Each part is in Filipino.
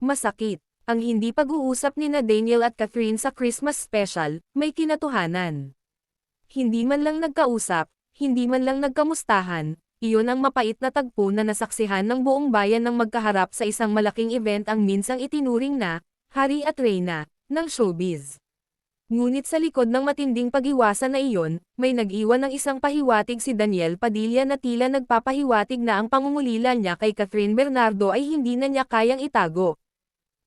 Masakit. Ang hindi pag-uusap nina Daniel at Catherine sa Christmas special, may kinatuhanan. Hindi man lang nagkausap, hindi man lang nagkamustahan, iyon ang mapait na tagpo na nasaksihan ng buong bayan ng magkaharap sa isang malaking event ang minsang itinuring na, hari at reyna, ng showbiz. Ngunit sa likod ng matinding pag-iwasan na iyon, may nag-iwan ng isang pahiwatig si Daniel Padilla na tila nagpapahiwatig na ang pangungulila niya kay Catherine Bernardo ay hindi na niya kayang itago.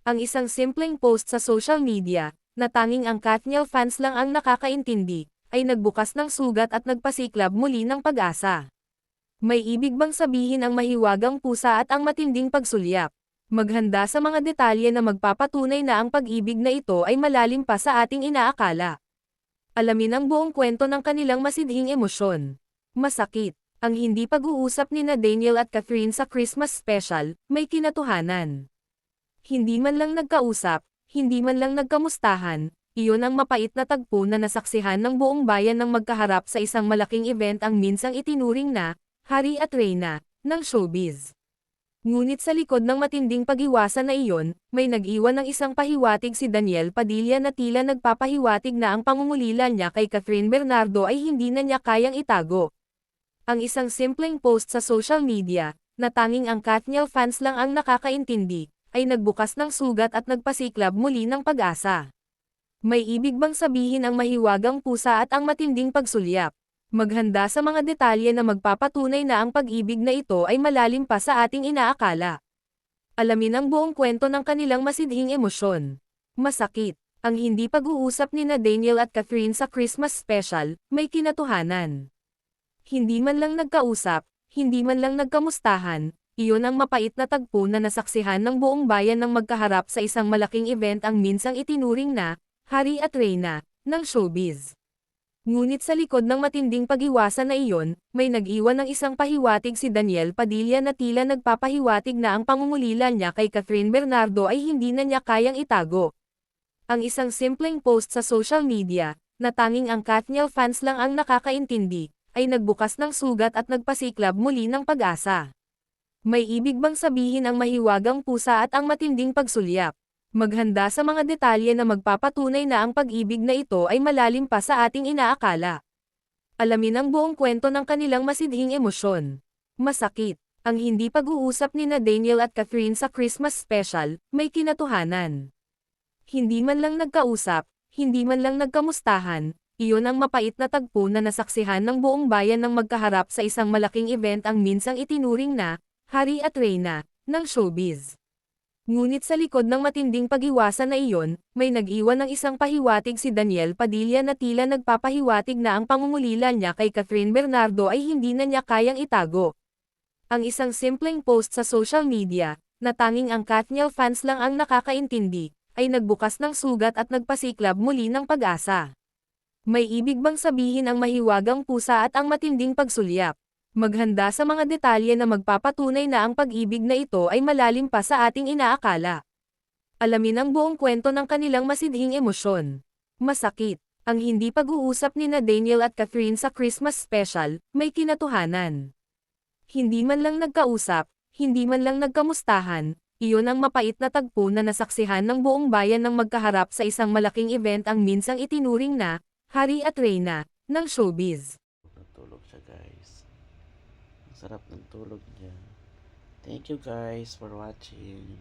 Ang isang simpleng post sa social media, na tanging ang Katniel fans lang ang nakakaintindi, ay nagbukas ng sugat at nagpasiklab muli ng pag-asa. May ibig bang sabihin ang mahiwagang pusa at ang matinding pagsulyap? Maghanda sa mga detalye na magpapatunay na ang pag-ibig na ito ay malalim pa sa ating inaakala. Alamin ang buong kwento ng kanilang masidhing emosyon. Masakit. Ang hindi pag-uusap nina Daniel at Catherine sa Christmas special, may kinatuhanan. Hindi man lang nagkausap, hindi man lang nagkamustahan, iyon ang mapait na tagpo na nasaksihan ng buong bayan ng magkaharap sa isang malaking event ang minsang itinuring na, hari at reyna, ng showbiz. Ngunit sa likod ng matinding pag-iwasan na iyon, may nag-iwan ng isang pahiwatig si Daniel Padilla na tila nagpapahiwatig na ang pangungulila niya kay Catherine Bernardo ay hindi na niya kayang itago. Ang isang simpleng post sa social media, na tanging ang Katniel fans lang ang nakakaintindi, ay nagbukas ng sugat at nagpasiklab muli ng pag-asa. May ibig bang sabihin ang mahiwagang pusa at ang matinding pagsulyap? Maghanda sa mga detalye na magpapatunay na ang pag-ibig na ito ay malalim pa sa ating inaakala. Alamin ang buong kwento ng kanilang masidhing emosyon. Masakit. Ang hindi pag-uusap nina Daniel at Catherine sa Christmas special, may kinatuhanan. Hindi man lang nagkausap, hindi man lang nagkamustahan, iyon ang mapait na tagpo na nasaksihan ng buong bayan ng magkaharap sa isang malaking event ang minsang itinuring na, hari at reyna, ng showbiz. Ngunit sa likod ng matinding pag-iwasan na iyon, may nag-iwan ng isang pahiwatig si Daniel Padilla na tila nagpapahiwatig na ang pangungulila niya kay Catherine Bernardo ay hindi na niya kayang itago. Ang isang simpleng post sa social media, na tanging ang Katniel fans lang ang nakakaintindi, ay nagbukas ng sugat at nagpasiklab muli ng pag-asa. May ibig bang sabihin ang mahiwagang pusa at ang matinding pagsulyap? Maghanda sa mga detalye na magpapatunay na ang pag-ibig na ito ay malalim pa sa ating inaakala. Alamin ang buong kwento ng kanilang masidhing emosyon. Masakit. Ang hindi pag-uusap nina Daniel at Catherine sa Christmas special, may kinatuhanan. Hindi man lang nagkausap, hindi man lang nagkamustahan, iyon ang mapait na tagpo na nasaksihan ng buong bayan ng magkaharap sa isang malaking event ang minsang itinuring na, hari at reyna, ng showbiz. Ngunit sa likod ng matinding pag-iwasan na iyon, may nag-iwan ng isang pahiwatig si Daniel Padilla na tila nagpapahiwatig na ang pangungulila niya kay Catherine Bernardo ay hindi na niya kayang itago. Ang isang simpleng post sa social media, na tanging ang Katniel fans lang ang nakakaintindi, ay nagbukas ng sugat at nagpasiklab muli ng pag-asa. May ibig bang sabihin ang mahiwagang pusa at ang matinding pagsulyap? Maghanda sa mga detalye na magpapatunay na ang pag-ibig na ito ay malalim pa sa ating inaakala. Alamin ang buong kwento ng kanilang masidhing emosyon. Masakit. Ang hindi pag-uusap nina Daniel at Catherine sa Christmas special, may kinatuhanan. Hindi man lang nagkausap, hindi man lang nagkamustahan, iyon ang mapait na tagpo na nasaksihan ng buong bayan ng magkaharap sa isang malaking event ang minsang itinuring na, hari at reyna, ng showbiz. Natulog siya guys. Ang sarap ng tulog niya. Thank you guys for watching.